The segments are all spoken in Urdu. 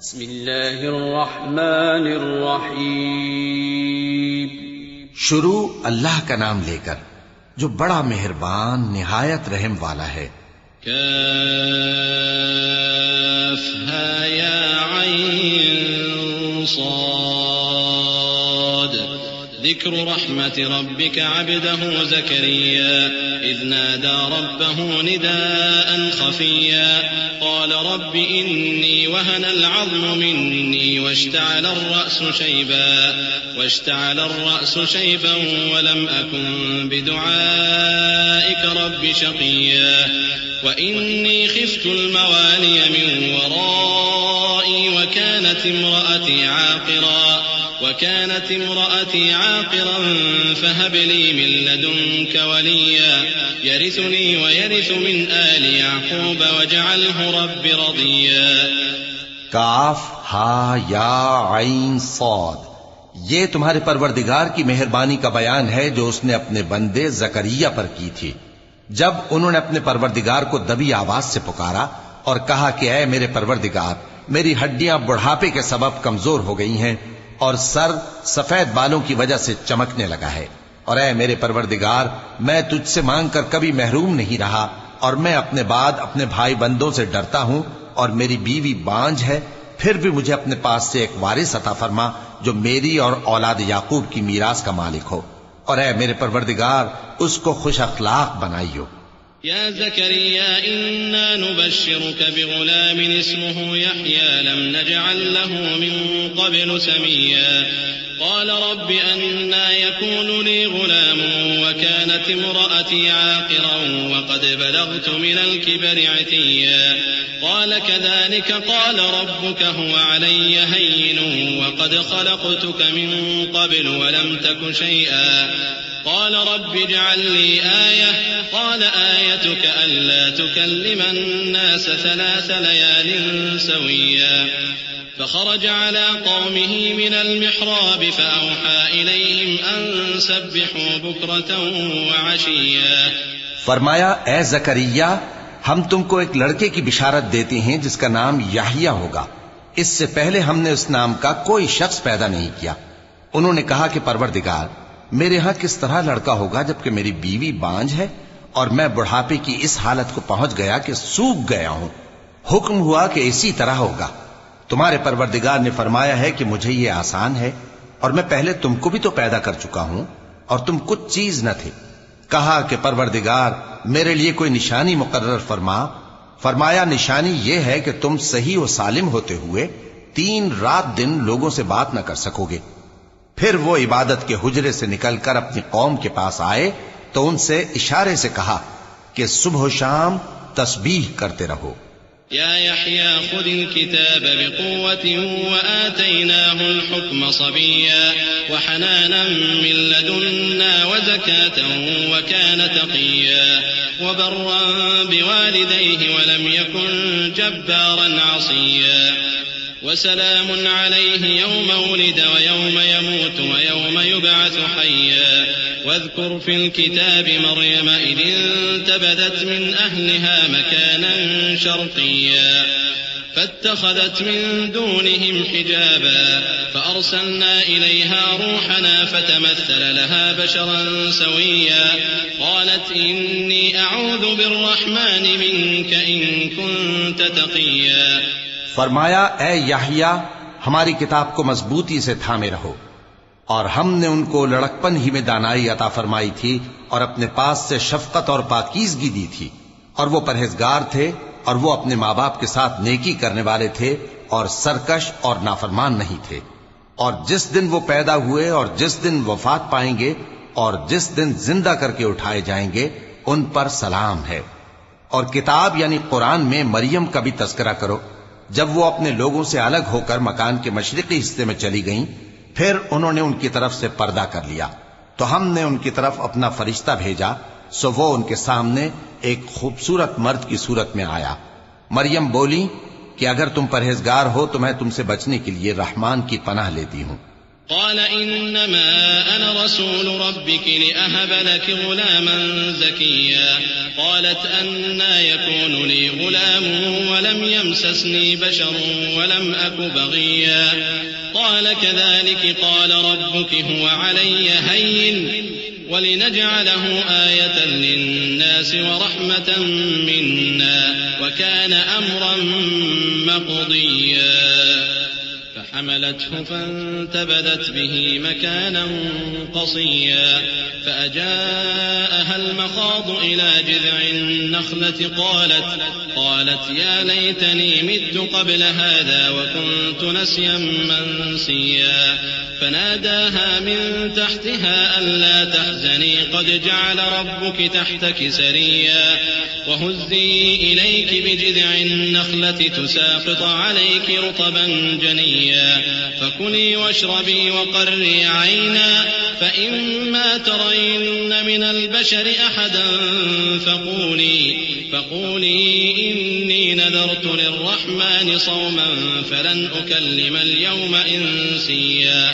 بسم اللہ الرحمن الرحیم. شروع اللہ کا نام لے کر جو بڑا مہربان نہایت رحم والا ہے. کافہا یا عین صاد. ذکر رحمت ربک عبده زکریا اذ نادى ربه نداء خفيا قال رب إني وهن العظم مني واشتعل الرأس شيبا ولم أكن بدعائك رب شقيا وإني خفت الموالي من ورائي وكانت امرأتي عاقرا فهب لي من لدنك وليا يرثني ويرث من آل يعقوب واجعله رب رضيا. کاف ہا یا عین صاد. یہ تمہارے پروردگار کی مہربانی کا بیان ہے جو اس نے اپنے بندے زکریا پر کی تھی جب انہوں نے اپنے پروردگار کو دبی آواز سے پکارا اور کہا کہ اے میرے پروردگار، میری ہڈیاں بڑھاپے کے سبب کمزور ہو گئی ہیں اور سر سفید بالوں کی وجہ سے چمکنے لگا ہے، اور اے میرے پروردگار، میں تجھ سے مانگ کر کبھی محروم نہیں رہا، اور میں اپنے بعد اپنے بھائی بندوں سے ڈرتا ہوں، اور میری بیوی بانجھ ہے، پھر بھی مجھے اپنے پاس سے ایک وارث عطا فرما جو میری اور اولاد یعقوب کی میراث کا مالک ہو، اور اے میرے پروردگار اس کو خوش اخلاق بنائیو. يا زكريا إنا نبشرك بغلام اسمه يحيى لم نجعل له من قبل سميا قال رب أنا يكون لي غلام وكانت امرأتي عاقرا وقد بلغت من الكبر عتيا قال كذلك قال ربك هو علي هين وقد خلقتك من قبل ولم تك شيئا قال رب اجعل لي آية قال آيتك ألا تكلم الناس 3 ليال سويا فخرج على قومه من المحراب فأوحى إليهم أن سبحوا بكرة وعشيا. فرمایا اے زکریا، ہم تم کو ایک لڑکے کی بشارت دیتے ہیں جس کا نام یحییٰ ہوگا. اس سے پہلے ہم نے اس نام کا کوئی شخص پیدا نہیں کیا. انہوں نے کہا کہ پروردگار، میرے ہاں کس طرح لڑکا ہوگا جبکہ میری بیوی بانجھ ہے اور میں بڑھاپے کی اس حالت کو پہنچ گیا کہ سوکھ گیا ہوں. حکم ہوا کہ اسی طرح ہوگا. تمہارے پروردگار نے فرمایا ہے کہ مجھے یہ آسان ہے، اور میں پہلے تم کو بھی تو پیدا کر چکا ہوں اور تم کچھ چیز نہ تھے. کہا کہ پروردگار میرے لیے کوئی نشانی مقرر فرما. فرمایا نشانی یہ ہے کہ تم صحیح و سالم ہوتے ہوئے 3 رات دن لوگوں سے بات نہ کر سکو گے. پھر وہ عبادت کے حجرے سے نکل کر اپنی قوم کے پاس آئے تو ان سے اشارے سے کہا کہ صبح و شام تسبیح کرتے رہو. يا يحيى خذ الكتاب بقوة وآتيناه الحكم صبيا وحنانا من لدنا وزكاة وكان تقيا وبرا بوالديه ولم يكن جبارا عصيا وسلام عليه يوم ولد ويوم يموت ويوم يبعث حيا واذكر في الكتاب مريم إذ انتبذت من أهلها مكانا شرقيا فاتخذت من دونهم حجابا فأرسلنا إليها روحنا فتمثل لها بشرا سويا قالت إني أعوذ بالرحمن منك إن كنت تقيا. فرمایا اے یحییٰ، ہماری کتاب کو مضبوطی سے تھامے رہو، اور ہم نے ان کو لڑکپن ہی میں دانائی عطا فرمائی تھی اور اپنے پاس سے شفقت اور پاکیزگی دی تھی، اور وہ پرہیزگار تھے اور وہ اپنے ماں باپ کے ساتھ نیکی کرنے والے تھے اور سرکش اور نافرمان نہیں تھے. اور جس دن وہ پیدا ہوئے اور جس دن وفات پائیں گے اور جس دن زندہ کر کے اٹھائے جائیں گے ان پر سلام ہے. اور کتاب یعنی قرآن میں مریم کا بھی تذکرہ کرو. جب وہ اپنے لوگوں سے الگ ہو کر مکان کے مشرقی حصے میں چلی گئیں، پھر انہوں نے ان کی طرف سے پردہ کر لیا تو ہم نے ان کی طرف اپنا فرشتہ بھیجا، سو وہ ان کے سامنے ایک خوبصورت مرد کی صورت میں آیا. مریم بولی کہ اگر تم پرہیزگار ہو تو میں تم سے بچنے کے لیے رحمان کی پناہ لیتی ہوں. قال إنما أنا رسول ربك لأهب لك غلاما زكيا قالت أنى يكون لي غلام ولم يمسسني بشر ولم أك بغيا قال كذلك قال ربك هو علي هين ولنجعله آية للناس ورحمة منا وكان أمرا مقضيا فحملته فانتبذت به مكانا قصيا فأجاءها المخاض إلى جذع النخلة قالت يا ليتني مت قبل هذا وكنت نسيا منسيا فناداها من تحتها ألا تحزني قد جعل ربك تحتك سريا وهزي إليك بجذع النخلة تساقط عليك رطبا جنيا فكلي واشربي وقري عينا فإما ترين من البشر أحدا فقولي إني نذرت للرحمن صوما فلن أكلم اليوم إنسيا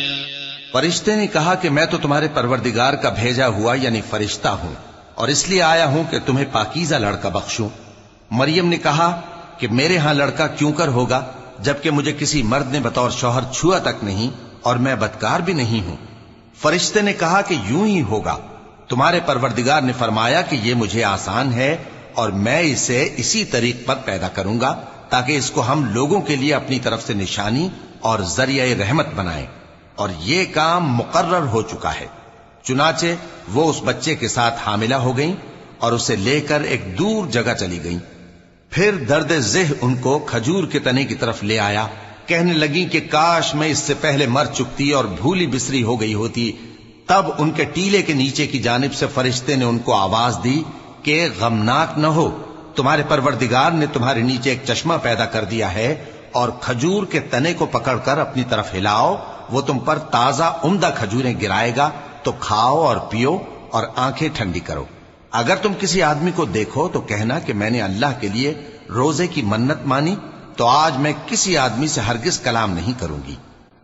فرشتے نے کہا کہ میں تو تمہارے پروردگار کا بھیجا ہوا یعنی فرشتہ ہوں اور اس لیے آیا ہوں کہ تمہیں پاکیزہ لڑکا بخشوں۔ مریم نے کہا کہ میرے ہاں لڑکا کیوں کر ہوگا جبکہ مجھے کسی مرد نے بطور شوہر چھوا تک نہیں اور میں بدکار بھی نہیں ہوں۔ فرشتے نے کہا کہ یوں ہی ہوگا، تمہارے پروردگار نے فرمایا کہ یہ مجھے آسان ہے اور میں اسے اسی طریق پر پیدا کروں گا تاکہ اس کو ہم لوگوں کے لیے اپنی طرف سے نشانی اور ذریعہ رحمت بنائیں، اور یہ کام مقرر ہو چکا ہے۔ چنانچہ وہ اس بچے کے ساتھ حاملہ ہو گئیں اور اسے لے کر ایک دور جگہ چلی گئیں۔ پھر درد ذہ ان کو کھجور کے تنے کی طرف لے آیا، کہنے لگیں کہ کاش میں اس سے پہلے مر چکتی اور بھولی بسری ہو گئی ہوتی۔ تب ان کے ٹیلے کے نیچے کی جانب سے فرشتے نے ان کو آواز دی کہ غمناک نہ ہو، تمہارے پروردگار نے تمہارے نیچے ایک چشمہ پیدا کر دیا ہے، اور کھجور کے تنے کو پکڑ کر اپنی طرف ہلاؤ، وہ تم پر تازہ عمدہ کھجوریں گرائے گا، تو کھاؤ اور پیو اور آنکھیں ٹھنڈی کرو۔ اگر تم کسی آدمی کو دیکھو تو کہنا کہ میں نے اللہ کے لیے روزے کی منت مانی، تو آج میں کسی آدمی سے ہرگز کلام نہیں کروں گی۔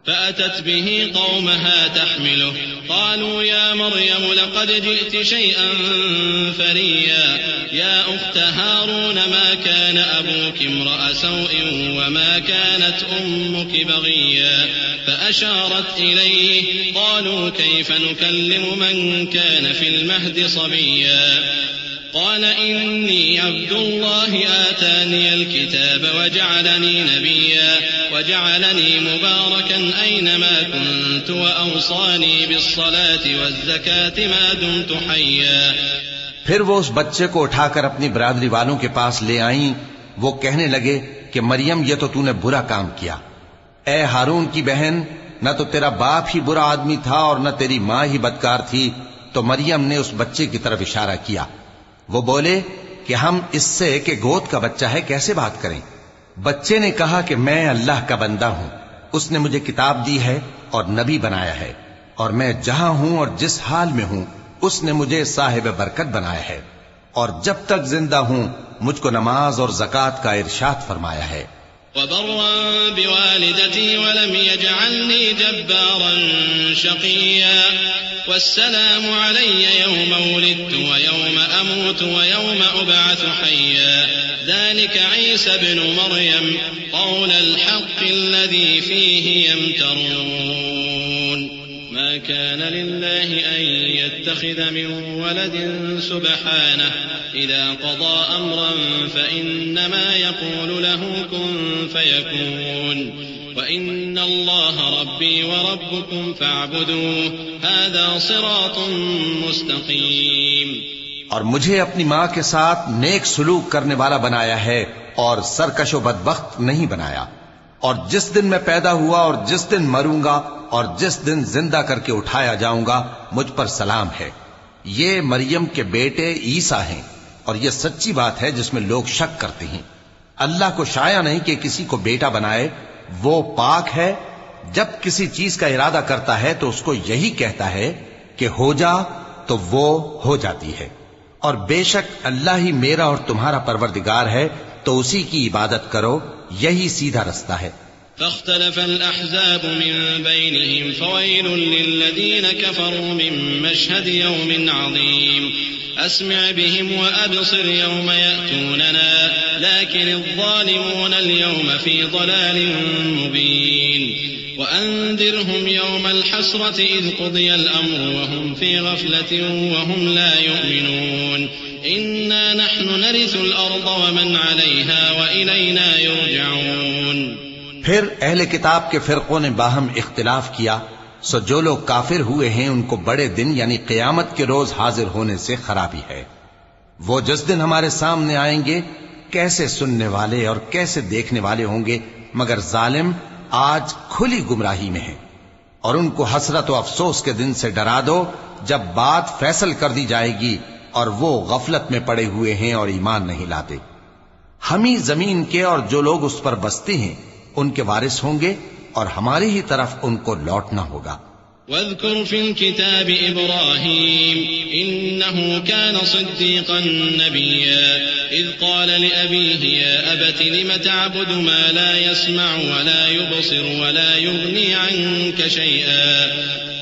فأتت به قومها تحمله قالوا يا مريم لقد جئت شيئا فريا يا أخت هارون ما كان أبوك امرأ سوء وما كانت أمك بغيا فأشارت إليه قالوا كيف نكلم من كان في المهد صبيا قال إني عبد الله آتاني الكتاب وجعلني نبيا وجعلني مباركا أينما كنت وأوصاني بالصلاة والزكاة ما دمت حيا۔ پھر وہ اس بچے کو اٹھا کر اپنی برادری والوں کے پاس لے آئیں۔ وہ کہنے لگے کہ مریم یہ تو نے برا کام کیا۔ اے ہارون کی بہن، نہ تو تیرا باپ ہی برا آدمی تھا اور نہ تیری ماں ہی بدکار تھی۔ تو مریم نے اس بچے کی طرف اشارہ کیا۔ وہ بولے کہ ہم اس سے کہ گود کا بچہ ہے کیسے بات کریں؟ بچے نے کہا کہ میں اللہ کا بندہ ہوں، اس نے مجھے کتاب دی ہے اور نبی بنایا ہے، اور میں جہاں ہوں اور جس حال میں ہوں اس نے مجھے صاحب برکت بنایا ہے، اور جب تک زندہ ہوں مجھ کو نماز اور زکوٰۃ کا ارشاد فرمایا ہے۔ وبرا بوالدتي ولم يجعلني جبارا شقيا والسلام علي يوم ولدت ويوم أموت ويوم أبعث حيا ذلك عيسى ابن مريم قول الحق الذي فيه يمترون ما كان لله أن يتخذ من ولد سبحانه إذا قضى أمرا فإنما يقول له كن فيكون وإن الله ربي وربكم فاعبدوه هذا صراط مستقيم۔ اور مجھے اپنی ماں کے ساتھ نیک سلوک کرنے والا بنایا ہے اور سرکش و بدبخت نہیں بنایا، اور جس دن میں پیدا ہوا اور جس دن مروں گا اور جس دن زندہ کر کے اٹھایا جاؤں گا مجھ پر سلام ہے۔ یہ مریم کے بیٹے عیسیٰ ہیں، اور یہ سچی بات ہے جس میں لوگ شک کرتے ہیں۔ اللہ کو شایع نہیں کہ کسی کو بیٹا بنائے، وہ پاک ہے۔ جب کسی چیز کا ارادہ کرتا ہے تو اس کو یہی کہتا ہے کہ ہو جا، تو وہ ہو جاتی ہے۔ اور بے شک اللہ ہی میرا اور تمہارا پروردگار ہے، تو اسی کی عبادت کرو، یہی سیدھا رستہ ہے۔ فاختلف الأحزاب من بينهم فويل للذين كفروا من مشهد يوم عظيم أسمع بهم وأبصر يوم يأتوننا لكن الظالمون اليوم في ضلال مبين وأنذرهم يوم الحسرة إذ قضي الأمر وهم في غفلة وهم لا يؤمنون إنا نحن نرث الأرض ومن عليها وإلينا يرجعون. پھر اہل کتاب کے فرقوں نے باہم اختلاف کیا، سو جو لوگ کافر ہوئے ہیں ان کو بڑے دن یعنی قیامت کے روز حاضر ہونے سے خرابی ہے. وہ جس دن ہمارے سامنے آئیں گے کیسے سننے والے اور کیسے دیکھنے والے ہوں گے، مگر ظالم آج کھلی گمراہی میں ہیں. اور ان کو حسرت و افسوس کے دن سے ڈرا دو جب بات فیصل کر دی جائے گی اور وہ غفلت میں پڑے ہوئے ہیں اور ایمان نہیں لاتے. ہم ہی زمین کے اور جو لوگ اس پر بستے ہیں ان کے وارث ہوں گے اور ہماری ہی طرف ان کو لوٹنا ہوگا. واذكر في الكتاب إبراهيم إنه كان صديقا نبيا إذ قال لأبيه يا أبت لم تعبد ما لا يسمع ولا يبصر ولا يغني عنك شيئا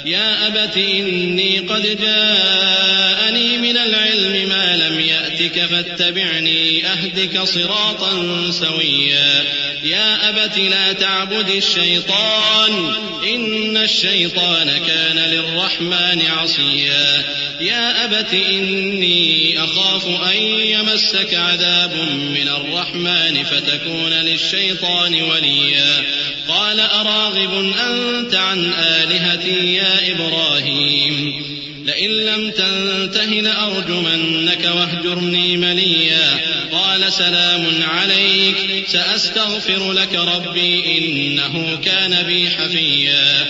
يا أبت إني قد جاءني من العلم ما لم يأتك فاتبعني أهدك صراطا سويا يا أبت لا تعبد الشيطان إن الشيطان كان للرحمن عصيا يا أبت إني أخاف أن يمسك عذاب من الرحمن فتكون للشيطان وليا قال أراغب أنت عن آلهتي يا إبراهيم لئن لم تنته لأرجمنك واهجرني مليا قال سلام عليك سأستغفر لك ربي إنه كان بي حفيا.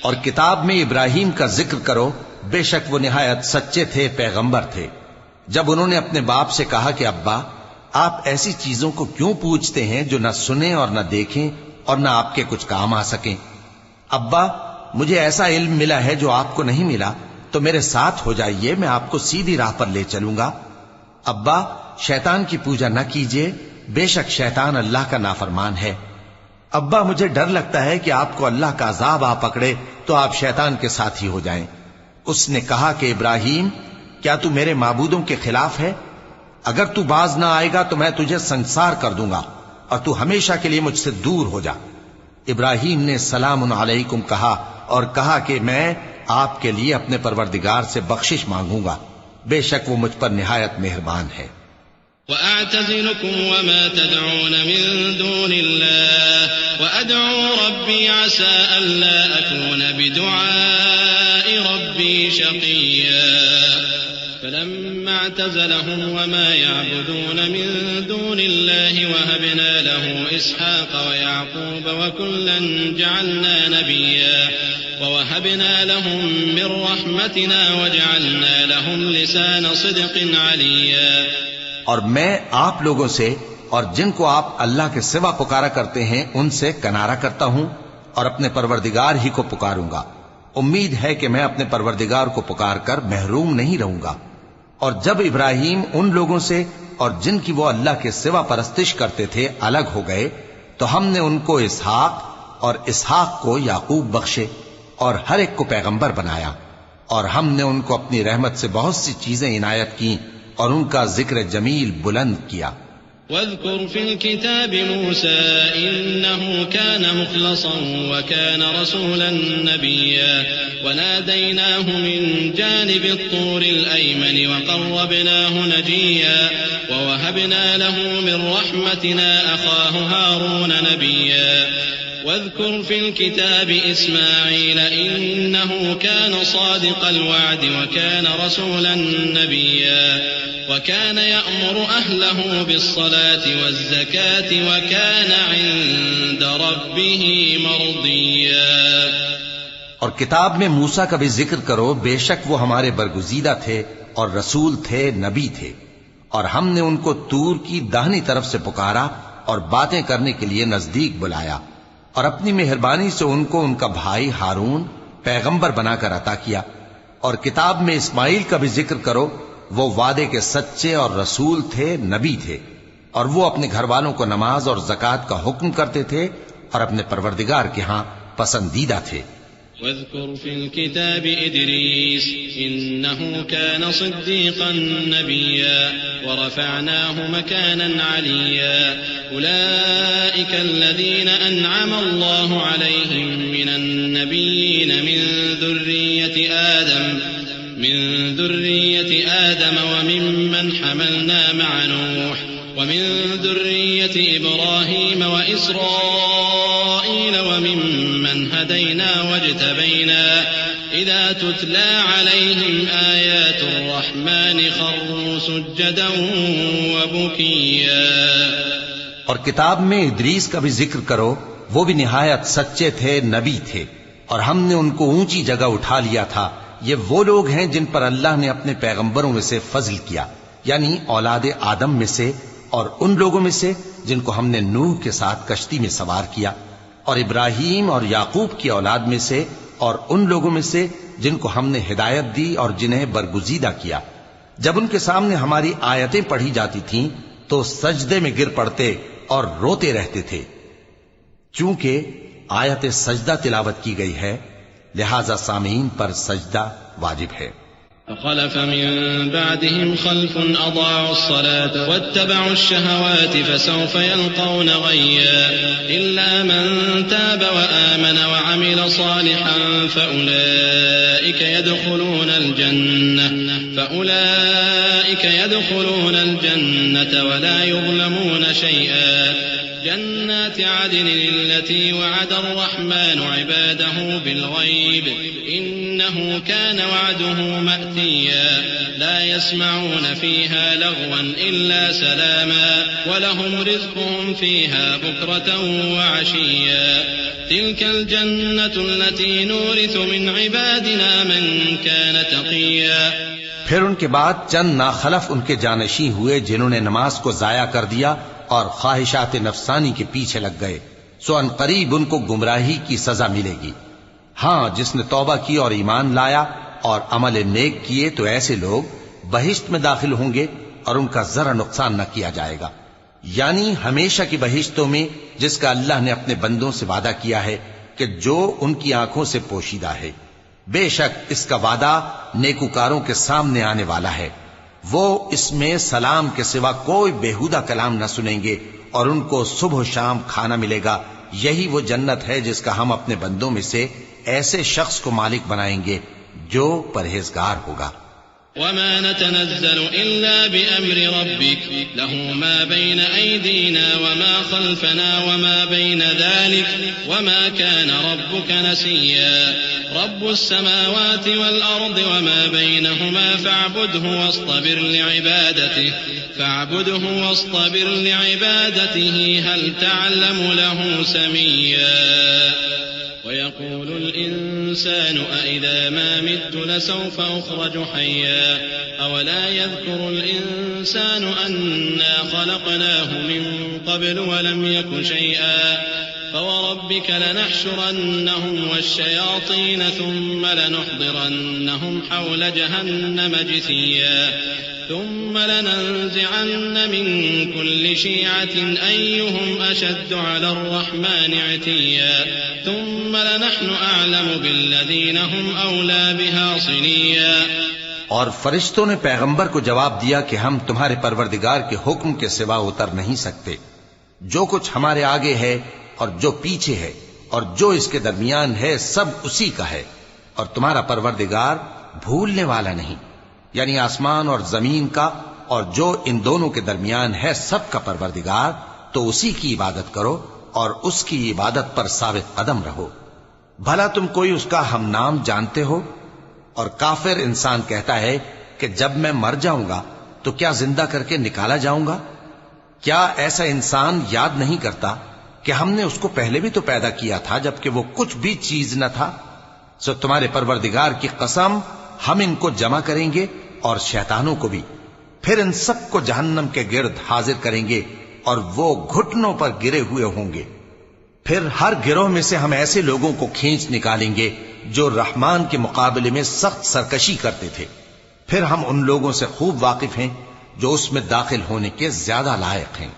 اور کتاب میں ابراہیم کا ذکر کرو، بے شک وہ نہایت سچے تھے، پیغمبر تھے. جب انہوں نے اپنے باپ سے کہا کہ ابا آپ ایسی چیزوں کو کیوں پوچھتے ہیں جو نہ سنیں اور نہ دیکھیں اور نہ آپ کے کچھ کام آ سکیں؟ ابا مجھے ایسا علم ملا ہے جو آپ کو نہیں ملا، تو میرے ساتھ ہو جائیے، میں آپ کو سیدھی راہ پر لے چلوں گا. ابا شیطان کی پوجا نہ کیجیے، بے شک شیطان اللہ کا نافرمان ہے. ابا مجھے ڈر لگتا ہے کہ آپ کو اللہ کا عذاب آ پکڑے تو آپ شیطان کے ساتھی ہو جائیں. اس نے کہا کہ ابراہیم کیا تو میرے معبودوں کے خلاف ہے؟ اگر تو باز نہ آئے گا تو میں تجھے سنسار کر دوں گا اور تو ہمیشہ کے لیے مجھ سے دور ہو جا. ابراہیم نے سلام علیکم کہا اور کہا کہ میں آپ کے لیے اپنے پروردگار سے بخشش مانگوں گا، بے شک وہ مجھ پر نہایت مہربان ہے. وأعتزلكم وما تدعون من دون الله وأدعو ربي عسى ألا أكون بدعاء ربي شقيا فلما اعتزلهم وما يعبدون من دون الله وهبنا له إسحاق ويعقوب وكلا جعلنا نبيا ووهبنا لهم من رحمتنا وجعلنا لهم لسان صدق عليا. اور میں آپ لوگوں سے اور جن کو آپ اللہ کے سوا پکارا کرتے ہیں ان سے کنارہ کرتا ہوں اور اپنے پروردگار ہی کو پکاروں گا. امید ہے کہ میں اپنے پروردگار کو پکار کر محروم نہیں رہوں گا. اور جب ابراہیم ان لوگوں سے اور جن کی وہ اللہ کے سوا پرستش کرتے تھے الگ ہو گئے تو ہم نے ان کو اسحاق اور اسحاق کو یعقوب بخشے اور ہر ایک کو پیغمبر بنایا. اور ہم نے ان کو اپنی رحمت سے بہت سی چیزیں عنایت کی اور ان کا ذکر جمیل بلند کیا. واذكر في الكتاب موسى إنه كان مخلصا وكان رسولا نبيا وناديناه من جانب الطور الأيمن وقربناه نجيا ووهبنا له من رحمتنا أخاه هارون نبيا. واذكر في الكتاب إسماعيل إنه كان صادق الوعد وكان رسولا نبيا وكان يأمر أهله بالصلاة والزكاة وكان عند ربه مرضيا. اور کتاب میں موسیٰ کا بھی ذکر کرو، بے شک وہ ہمارے برگزیدہ تھے اور رسول تھے، نبی تھے. اور ہم نے ان کو طور کی داہنی طرف سے پکارا اور باتیں کرنے کے لیے نزدیک بلایا اور اپنی مہربانی سے ان کو ان کا بھائی ہارون پیغمبر بنا کر عطا کیا. اور کتاب میں اسماعیل کا بھی ذکر کرو، وہ وعدے کے سچے اور رسول تھے، نبی تھے. اور وہ اپنے گھر والوں کو نماز اور زکوٰۃ کا حکم کرتے تھے اور اپنے پروردگار کے ہاں پسندیدہ تھے۔ واذكر في الكتاب إدريس إنه كان صديقا نبيا ورفعناه مكانا عليا أولئك الذين أنعم الله عليهم من النبيين من ذرية آدم وممن حملنا مع نوح ومن ذرية إبراهيم وإسرائيل وممن هدينا واجتبينا إذا تتلى عليهم آيات الرحمن خروا سجدا وبكيا۔ اور کتاب میں ادریس کا بھی ذکر کرو، وہ بھی نہایت سچے تھے، نبی تھے، اور ہم نے ان کو اونچی جگہ اٹھا لیا تھا۔ یہ وہ لوگ ہیں جن پر اللہ نے اپنے پیغمبروں میں سے فضل کیا، یعنی اولاد آدم میں سے، اور ان لوگوں میں سے جن کو ہم نے نوح کے ساتھ کشتی میں سوار کیا، اور ابراہیم اور یعقوب کی اولاد میں سے، اور ان لوگوں میں سے جن کو ہم نے ہدایت دی اور جنہیں برگزیدہ کیا۔ جب ان کے سامنے ہماری آیتیں پڑھی جاتی تھیں تو سجدے میں گر پڑتے اور روتے رہتے تھے۔ چونکہ آیت سجدہ تلاوت کی گئی ہے لہذا سامعین پر سجدہ واجب ہے۔ فخلف من بعدهم خلف أضاعوا الصلاة واتبعوا الشهوات فسوف يلقون غيا إلا من تاب وآمن وعمل صالحا فأولئك يدخلون الجنة ولا يظلمون شيئا جنات عدن التي وعد الرحمن عباده بالغيب إنه كان وعده مأتيا لا يسمعون فيها لغوا إلا سلاما ولهم رزقهم فيها بكرة وعشيا تلك الجنة التي نورث من عبادنا من كان تقيا۔ پھر ان کے بعد چند ناخلف ان کے جانشین ہوئے جنہوں نے نماز کو ضائع کر دیا اور خواہشات نفسانی کے پیچھے لگ گئے، سو ان قریب ان کو گمراہی کی سزا ملے گی۔ ہاں، جس نے توبہ کی اور ایمان لایا اور عمل نیک کیے تو ایسے لوگ بہشت میں داخل ہوں گے اور ان کا ذرا نقصان نہ کیا جائے گا، یعنی ہمیشہ کی بہشتوں میں جس کا اللہ نے اپنے بندوں سے وعدہ کیا ہے کہ جو ان کی آنکھوں سے پوشیدہ ہے۔ بے شک اس کا وعدہ نیکوکاروں کے سامنے آنے والا ہے، وہ اس میں سلام کے سوا کوئی بیہودہ کلام نہ سنیں گے اور ان کو صبح و شام کھانا ملے گا۔ یہی وہ جنت ہے جس کا ہم اپنے بندوں میں سے ایسے شخص کو مالک بنائیں گے جو پرہیزگار ہوگا۔ وما نتنزل إلا بأمر ربك له ما بين أيدينا وما خلفنا وما بين ذلك وما كان ربك نسيا رب السماوات والأرض وما بينهما فاعبده واصطبر لعبادته هل تعلم له سميا ويقول الإنسان أإذا ما مت لسوف أخرج حيا أولا يذكر الإنسان أنا خلقناه من قبل ولم يك شيئا فوربك لنحشرنهم والشياطين ثم لنحضرنهم حول جهنم جثيا ثم لننزعن من كل شيعة أيهم أشد على الرحمن عتيا ثم لنحن أعلم بالذين هم أولى بها صليا۔ اور فرشتوں نے پیغمبر کو جواب دیا کہ ہم تمہارے پروردگار کے حکم کے سوا اتر نہیں سکتے، جو کچھ ہمارے آگے ہے اور جو پیچھے ہے اور جو اس کے درمیان ہے سب اسی کا ہے، اور تمہارا پروردگار بھولنے والا نہیں، یعنی آسمان اور زمین کا اور جو ان دونوں کے درمیان ہے سب کا پروردگار، تو اسی کی عبادت کرو اور اس کی عبادت پر ثابت قدم رہو۔ بھلا تم کوئی اس کا ہم نام جانتے ہو؟ اور کافر انسان کہتا ہے کہ جب میں مر جاؤں گا تو کیا زندہ کر کے نکالا جاؤں گا؟ کیا ایسا انسان یاد نہیں کرتا کہ ہم نے اس کو پہلے بھی تو پیدا کیا تھا جبکہ وہ کچھ بھی چیز نہ تھا؟ سو تمہارے پروردگار کی قسم ہم ان کو جمع کریں گے اور شیطانوں کو بھی، پھر ان سب کو جہنم کے گرد حاضر کریں گے اور وہ گھٹنوں پر گرے ہوئے ہوں گے۔ پھر ہر گروہ میں سے ہم ایسے لوگوں کو کھینچ نکالیں گے جو رحمان کے مقابلے میں سخت سرکشی کرتے تھے، پھر ہم ان لوگوں سے خوب واقف ہیں جو اس میں داخل ہونے کے زیادہ لائق ہیں۔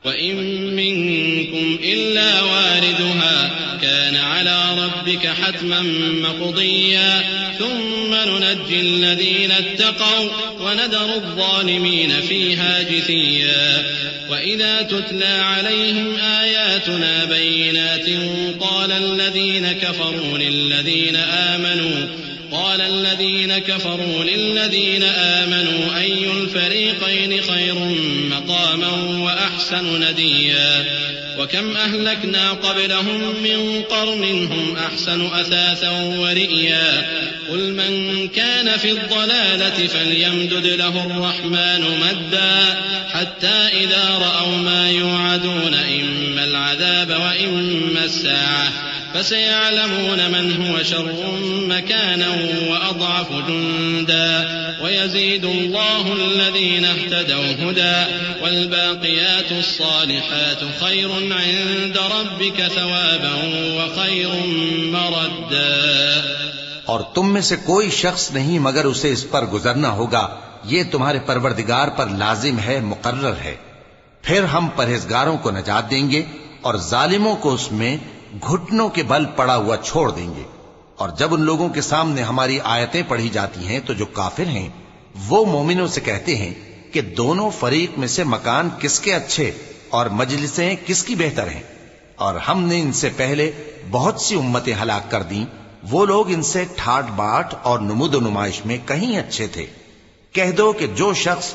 وَإِن مِّنكُمْ إِلَّا وَارِدُهَا كَانَ عَلَى رَبِّكَ حَتْمًا مَّقْضِيًّا ثُمَّ نُنَجِّي الَّذِينَ اتَّقَوْا وَنَذَرُ الظَّالِمِينَ فِيهَا جِثِيًّا وَإِذَا تُتْلَىٰ عَلَيْهِمْ آيَاتُنَا بَيِّنَاتٍ قَالَ الَّذِينَ كَفَرُوا لِلَّذِينَ آمَنُوا أَيُّ الْفَرِيقَيْنِ خَيْرٌ مَّقَامًا وَأَحْسَنُ نَدِيًّا وَكَمْ أَهْلَكْنَا قَبْلَهُم مِّن قَرْنٍ هُمْ أَحْسَنُ أَثَاثًا وَرِئْيًا قُلْ مَّن كَانَ فِي الضَّلَالَةِ فَلْيَمْدُدْ لَهُ الرَّحْمَٰنُ مَدًّا حَتَّىٰ إِذَا رَأَوْا مَا يُوعَدُونَ إِمَّا الْعَذَابَ وَإِمَّا السَّاعَةَ فَسَيَعْلَمُونَ مَنْ هُوَ شَرٌّ مَّكَانًا وَأَضْعَفُ جُندًا وَيَزِيدُ اللَّهُ الَّذِينَ اهْتَدَوْا هُدًى وَالْبَاقِيَاتُ الصَّالِحَاتُ خَيْرٌ عِندَ رَبِّكَ ثَوَابًا وَخَيْرٌ مَّرَدًّا۔ اور تم میں سے کوئی شخص نہیں مگر اسے اس پر گزرنا ہوگا، یہ تمہارے پروردگار پر لازم ہے، مقرر ہے۔ پھر ہم پرہیزگاروں کو نجات دیں گے اور ظالموں کو اس میں گھٹنوں کے بل پڑا ہوا چھوڑ دیں گے۔ اور جب ان لوگوں کے سامنے ہماری آیتیں پڑھی جاتی ہیں تو جو کافر ہیں وہ مومنوں سے کہتے ہیں کہ دونوں فریق میں سے مکان کس کے اچھے اور مجلسیں کس کی بہتر ہیں، اور ہم نے ان سے پہلے بہت سی امتیں ہلاک کر دیں، وہ لوگ ان سے ٹھاٹ باٹ اور نمود و نمائش میں کہیں اچھے تھے۔ کہہ دو کہ جو شخص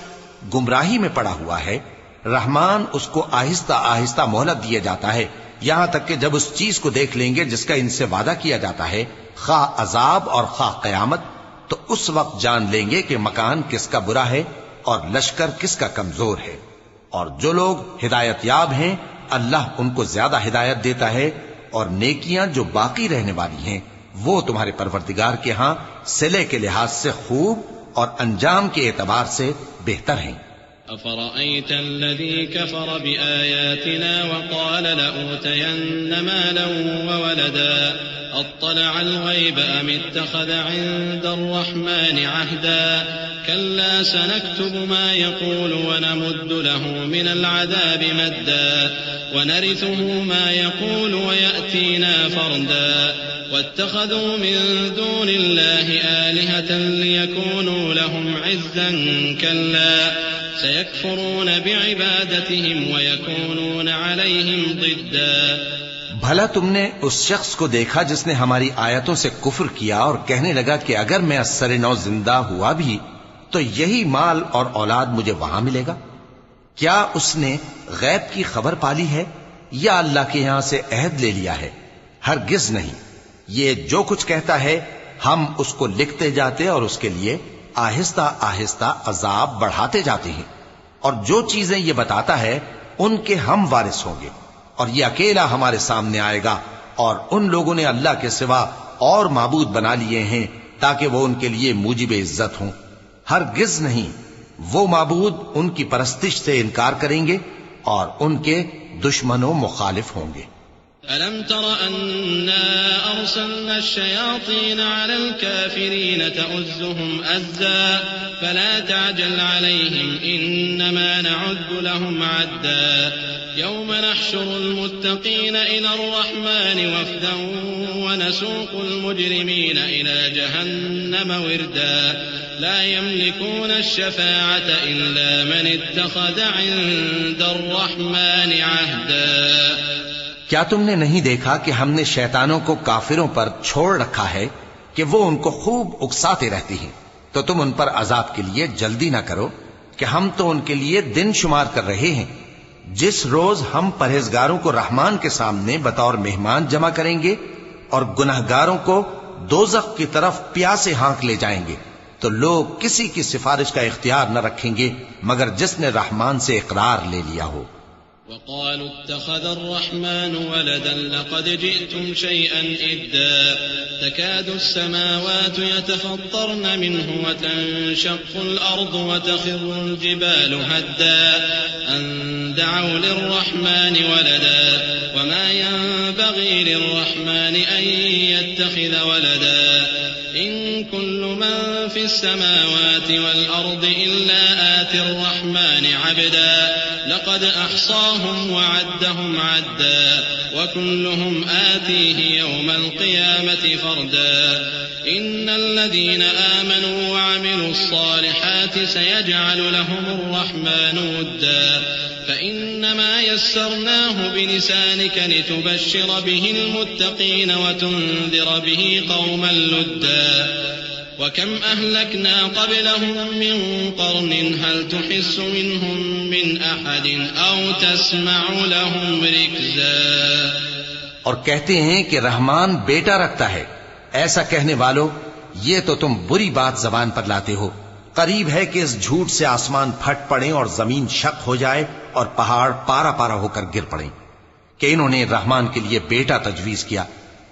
گمراہی میں پڑا ہوا ہے، رحمان اس کو آہستہ آہستہ مہلت دیا جاتا ہے، یہاں تک کہ جب اس چیز کو دیکھ لیں گے جس کا ان سے وعدہ کیا جاتا ہے، خواہ عذاب اور خواہ قیامت، تو اس وقت جان لیں گے کہ مکان کس کا برا ہے اور لشکر کس کا کمزور ہے۔ اور جو لوگ ہدایت یاب ہیں اللہ ان کو زیادہ ہدایت دیتا ہے، اور نیکیاں جو باقی رہنے والی ہیں وہ تمہارے پروردگار کے ہاں صلے کے لحاظ سے خوب اور انجام کے اعتبار سے بہتر ہیں۔ أَفَرَأَيْتَ الَّذِي كَفَرَ بِآيَاتِنَا وَقَالَ لَأُوتَيَنَّ مَالًا وَوَلَدًا أَطَّلَعَ الْغَيْبَ أَمِ اتَّخَذَ عِندَ الرَّحْمَٰنِ عَهْدًا كَلَّا سَنَكْتُبُ مَا يَقُولُ وَنَمُدُّ لَهُ مِنَ الْعَذَابِ مَدًّا وَنَرِثُهُ مَا يَقُولُ وَيَأْتِينَا فَرْدًا وَاتَّخَذُوا مِن دُونِ اللَّهِ آلِهَةً لِيَكُونُوا لَهُمْ عِزًّا كَلَّا سَيَكْفُرُونَ بِعِبَادَتِهِمْ وَيَكُونُونَ عَلَيْهِمْ ضِدًّا۔ بھلا تم نے اس شخص کو دیکھا جس نے ہماری آیتوں سے کفر کیا اور کہنے لگا کہ اگر میں ازسر نو زندہ ہوا بھی تو یہی مال اور اولاد مجھے وہاں ملے گا؟ کیا اس نے غیب کی خبر پالی ہے یا اللہ کے یہاں سے عہد لے لیا ہے؟ ہرگز نہیں، یہ جو کچھ کہتا ہے ہم اس کو لکھتے جاتے اور اس کے لیے آہستہ آہستہ عذاب بڑھاتے جاتے ہیں، اور جو چیزیں یہ بتاتا ہے ان کے ہم وارث ہوں گے، اور یہ اکیلا ہمارے سامنے آئے گا، اور ان لوگوں نے اللہ کے سوا اور معبود بنا لیے ہیں تاکہ وہ ان کے لیے موجب عزت ہوں۔ ہرگز نہیں، وہ معبود ان کی پرستش سے انکار کریں گے اور ان کے دشمن و مخالف ہوں گے۔ أَلَمْ تَرَ أَنَّا أَرْسَلْنَا الشَّيَاطِينَ عَلَى الْكَافِرِينَ تَؤُزُّهُمْ أَزًّا فَلَا تَعْجَلْ عَلَيْهِمْ إِنَّمَا نَعُدُّ لَهُمْ عَدًّا يَوْمَ نَحْشُرُ الْمُتَّقِينَ إِلَى الرَّحْمَٰنِ وَفْدًا وَنَسُوقُ الْمُجْرِمِينَ إِلَى جَهَنَّمَ وِرْدًا لَا يَمْلِكُونَ الشَّفَاعَةَ إِلَّا مَنِ اتَّخَذَ عِندَ الرَّحْمَٰنِ عَهْدًا۔ کیا تم نے نہیں دیکھا کہ ہم نے شیطانوں کو کافروں پر چھوڑ رکھا ہے کہ وہ ان کو خوب اکساتے رہتی ہیں؟ تو تم ان پر عذاب کے لیے جلدی نہ کرو کہ ہم تو ان کے لیے دن شمار کر رہے ہیں، جس روز ہم پرہیزگاروں کو رحمان کے سامنے بطور مہمان جمع کریں گے اور گناہگاروں کو دوزخ کی طرف پیاسے ہانک لے جائیں گے، تو لوگ کسی کی سفارش کا اختیار نہ رکھیں گے مگر جس نے رحمان سے اقرار لے لیا ہو۔ وقالوا اتخذ الرحمن ولدا لقد جئتم شيئا إدا تكاد السماوات يتفطرن منه وتنشق الأرض وتخر الجبال هدا أن دعوا للرحمن ولدا وما ينبغي للرحمن أن يتخذ ولدا إن كل من في السماوات والأرض إلا آتي الرحمن عبدا لقد أحصاهم أحصاهم وعدهم عدا وكلهم آتيه يوم القيامة فردا إن الذين آمنوا وعملوا الصالحات سيجعل لهم الرحمن ودا فإنما يسرناه بلسانك لتبشر به المتقين وتنذر به قوما لدا وكم أهلكنا قبلهم من قرن هل تحس منهم من أحد أو تسمع لهم ركزا. اور کہتے ہیں کہ رحمان بیٹا رکھتا ہے. ایسا کہنے والو یہ تو تم بری بات زبان پر لاتے ہو. قریب ہے کہ اس جھوٹ سے آسمان پھٹ پڑیں اور زمین شق ہو جائے اور پہاڑ پارا پارا ہو کر گر پڑیں کہ انہوں نے رحمان کے لیے بیٹا تجویز کیا.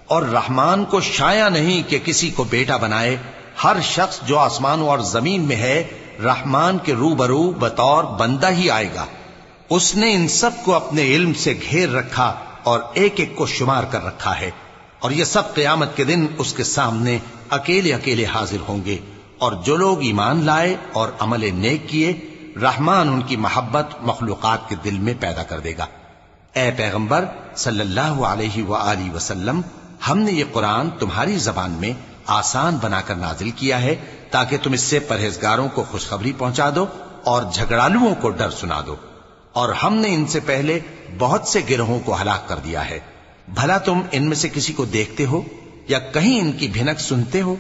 اور رحمان کو شایع نہیں کہ کسی کو بیٹا بنائے. ہر شخص جو آسمانوں اور زمین میں ہے رحمان کے روبرو بطور بندہ ہی آئے گا. اس نے ان سب کو اپنے علم سے گھیر رکھا اور ایک ایک کو شمار کر رکھا ہے. اور یہ سب قیامت کے دن اس کے سامنے اکیلے اکیلے حاضر ہوں گے. اور جو لوگ ایمان لائے اور عمل نیک کیے رحمان ان کی محبت مخلوقات کے دل میں پیدا کر دے گا. اے پیغمبر صلی اللہ علیہ وآلہ وسلم ہم نے یہ قرآن تمہاری زبان میں آسان بنا کر نازل کیا ہے تاکہ تم اس سے پرہیزگاروں کو خوشخبری پہنچا دو اور جھگڑالوؤں کو ڈر سنا دو. اور ہم نے ان سے پہلے بہت سے گروہوں کو ہلاک کر دیا ہے. بھلا تم ان میں سے کسی کو دیکھتے ہو یا کہیں ان کی بھنک سنتے ہو؟